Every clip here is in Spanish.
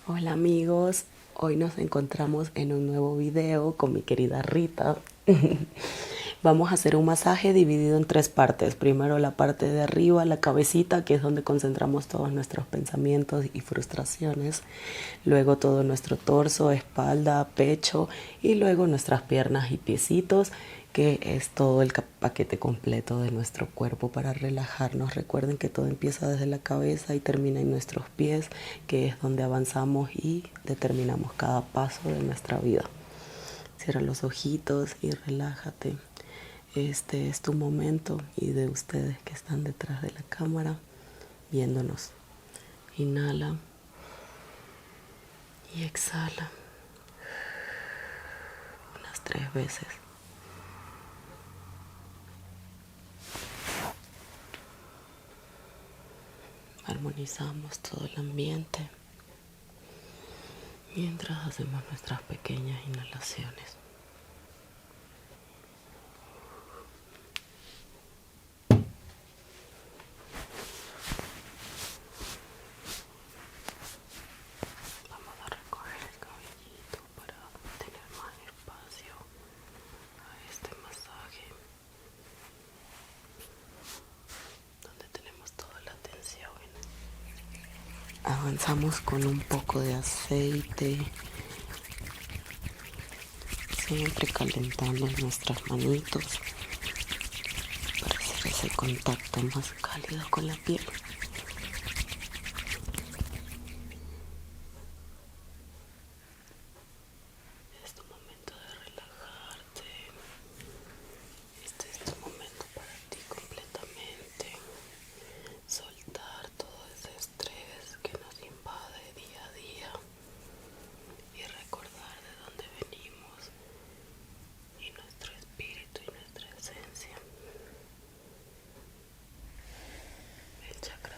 Hola amigos, hoy nos encontramos en un nuevo video con mi querida Rita. Vamos a hacer un masaje dividido en tres partes. Primero la parte de arriba, la cabecita, que es donde concentramos todos nuestros pensamientos y frustraciones. Luego todo nuestro torso, espalda, pecho y luego nuestras piernas y piecitos, que es todo el paquete completo de nuestro cuerpo para relajarnos. Recuerden que todo empieza desde la cabeza y termina en nuestros pies, que es donde avanzamos y determinamos cada paso de nuestra vida. Cierra los ojitos y relájate. Este es tu momento y de ustedes que están detrás de la cámara viéndonos. Inhala y exhala unas 3 veces. Armonizamos todo el ambiente mientras hacemos nuestras pequeñas inhalaciones. Vamos a recoger el cabellito para tener más espacio a este masaje, donde tenemos toda la tensión. Avanzamos con un poco de aceite, siempre calentando nuestras manitos para hacer ese contacto más cálido con la piel. Es tu momento de relajarte. Este es tu momento para ti completamente. Soltar todo ese estrés que nos invade día a día y recordar de dónde venimos y nuestro espíritu y nuestra esencia. El chakra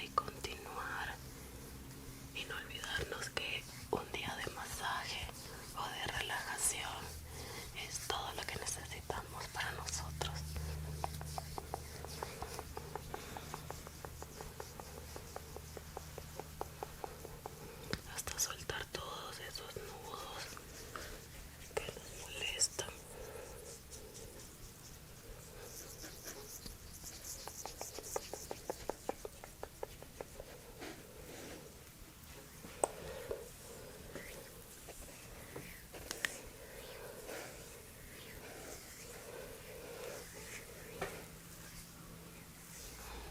y continuar. Y no olvidarnos que un día de masaje o de relajación es todo lo que necesitamos para nosotros. Hasta soltar todos esos nudos que nos molestan.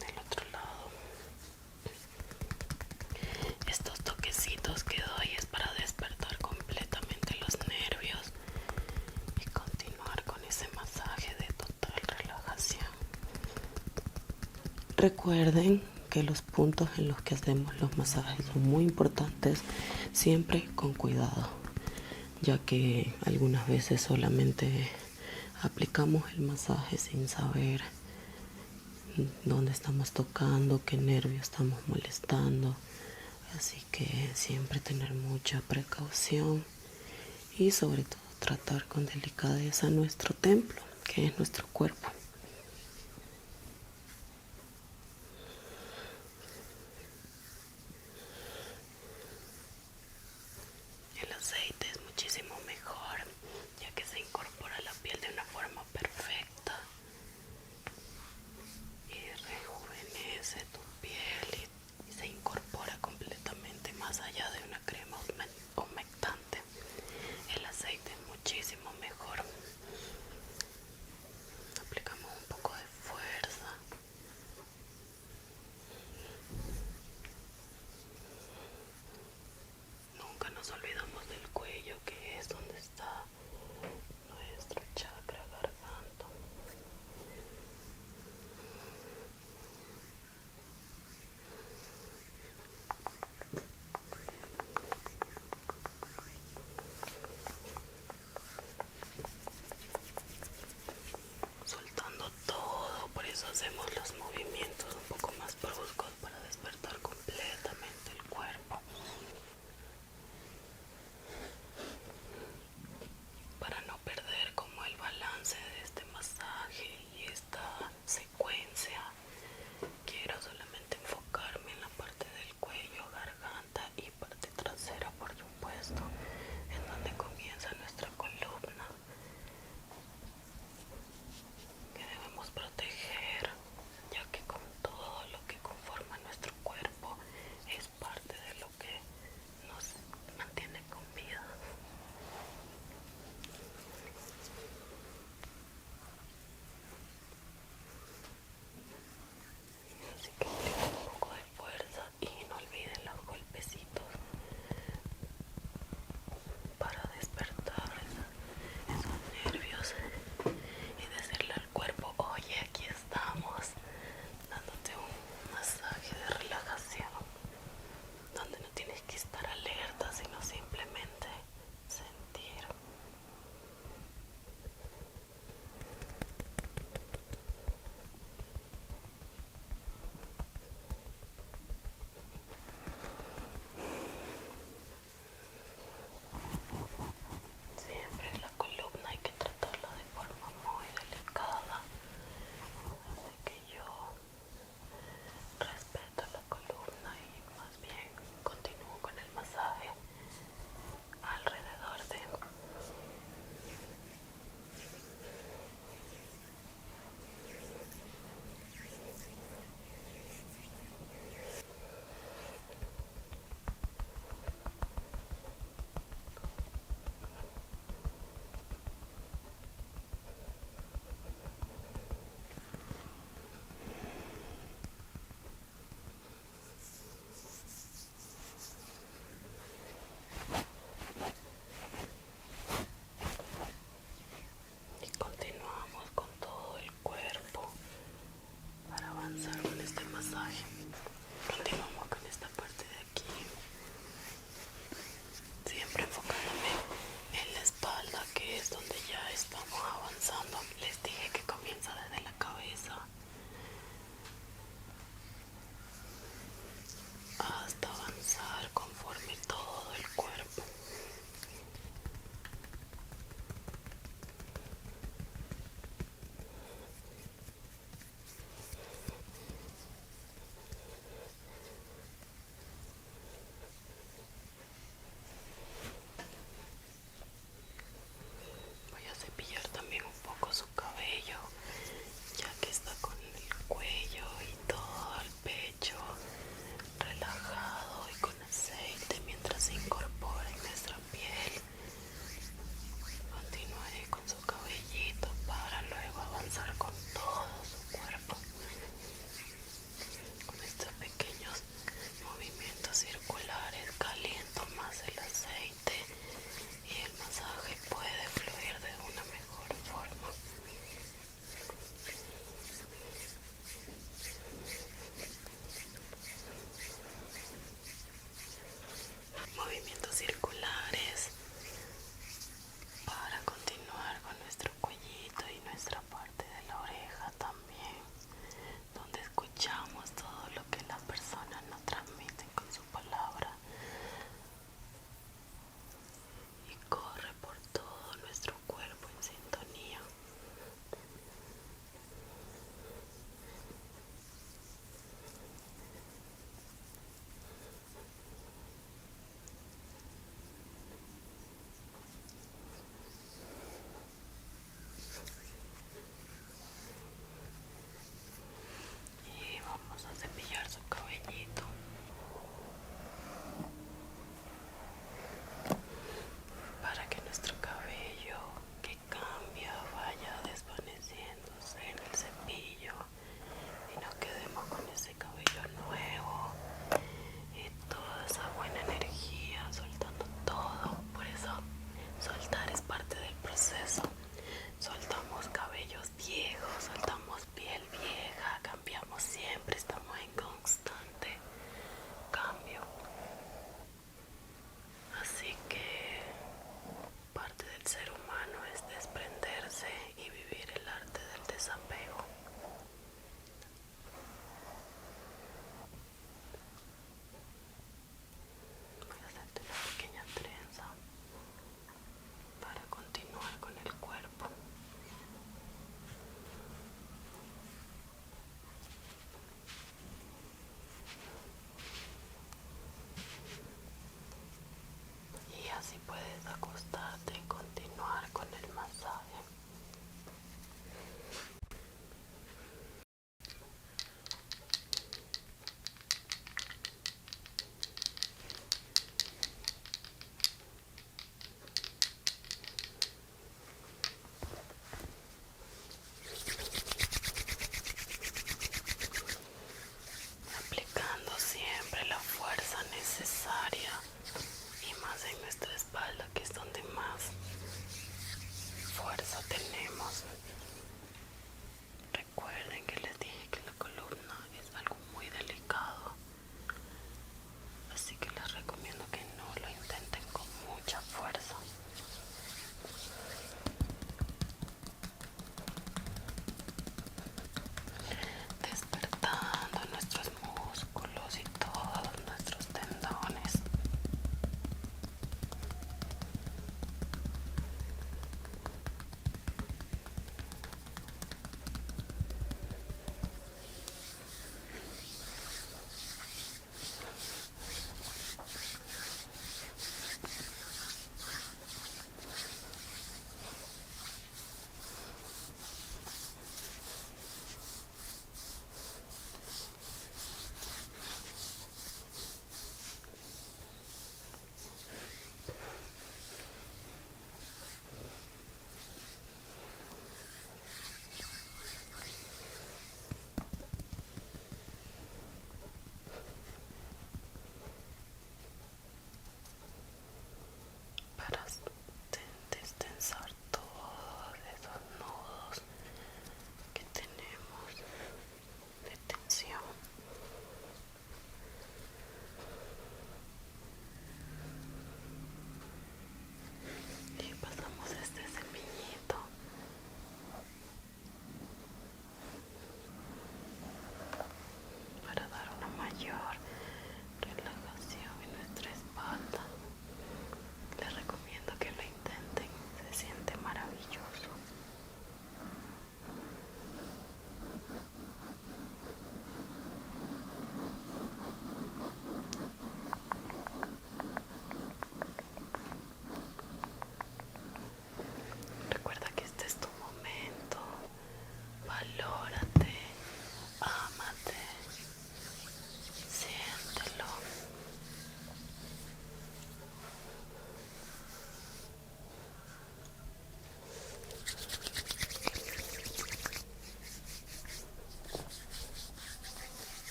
Del otro lado, estos toquecitos que doy es para despertar completamente los nervios y continuar con ese masaje de total relajación. Recuerden que los puntos en los que hacemos los masajes son muy importantes, siempre con cuidado, ya que algunas veces solamente aplicamos el masaje sin saber dónde estamos tocando, qué nervio estamos molestando. Así que siempre tener mucha precaución y sobre todo tratar con delicadeza nuestro templo, que es nuestro cuerpo. El aceite es muchísimo mejor, ya que se incorpora a la piel de una forma perfecta y rejuvenece tu piel y se incorpora completamente más allá de una crema humectante. El aceite es muchísimo mejor. Aplicamos un poco de fuerza. Nunca nos olvidamos del cuello, que es donde está nuestro chakra garganta. Soltando todo, por eso hacemos los movimientos un poco más bruscos para despertar completamente el cuerpo.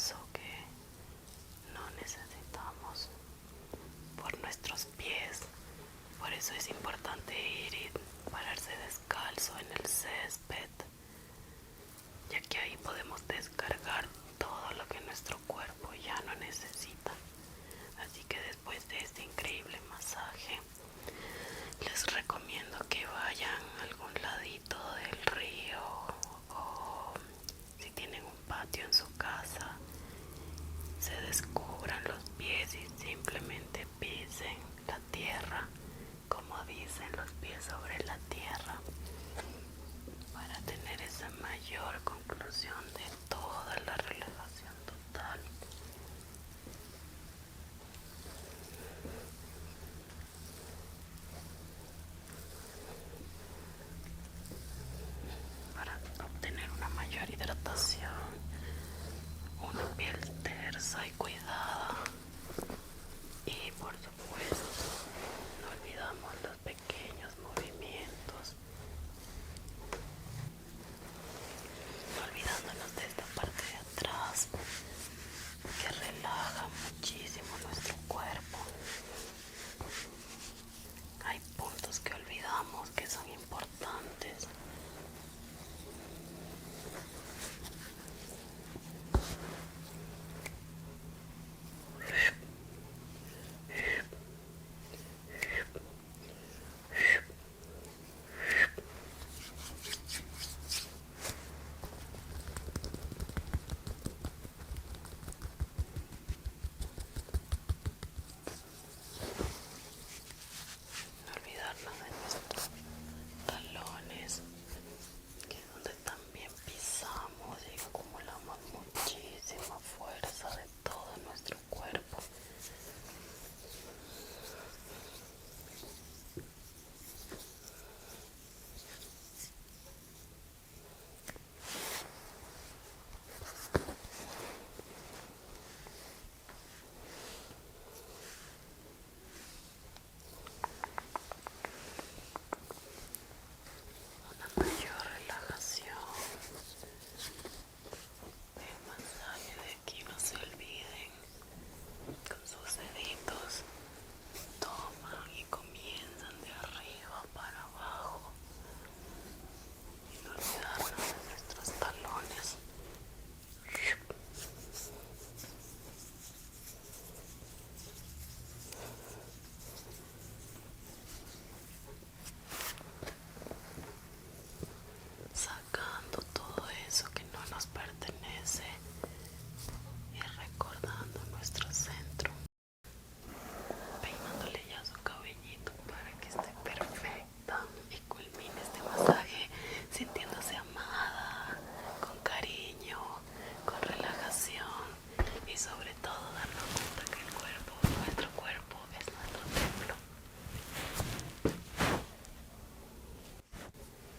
esfuerzo que no necesitamos por nuestros pies. Por eso es importante ir y pararse descalzo en el césped, ya que ahí podemos descargar todo lo que nuestro cuerpo ya no necesita. Así que después de este increíble masaje, les recomiendo que vayan a algún ladito del río, o si tienen un patio en su casa, se descuiden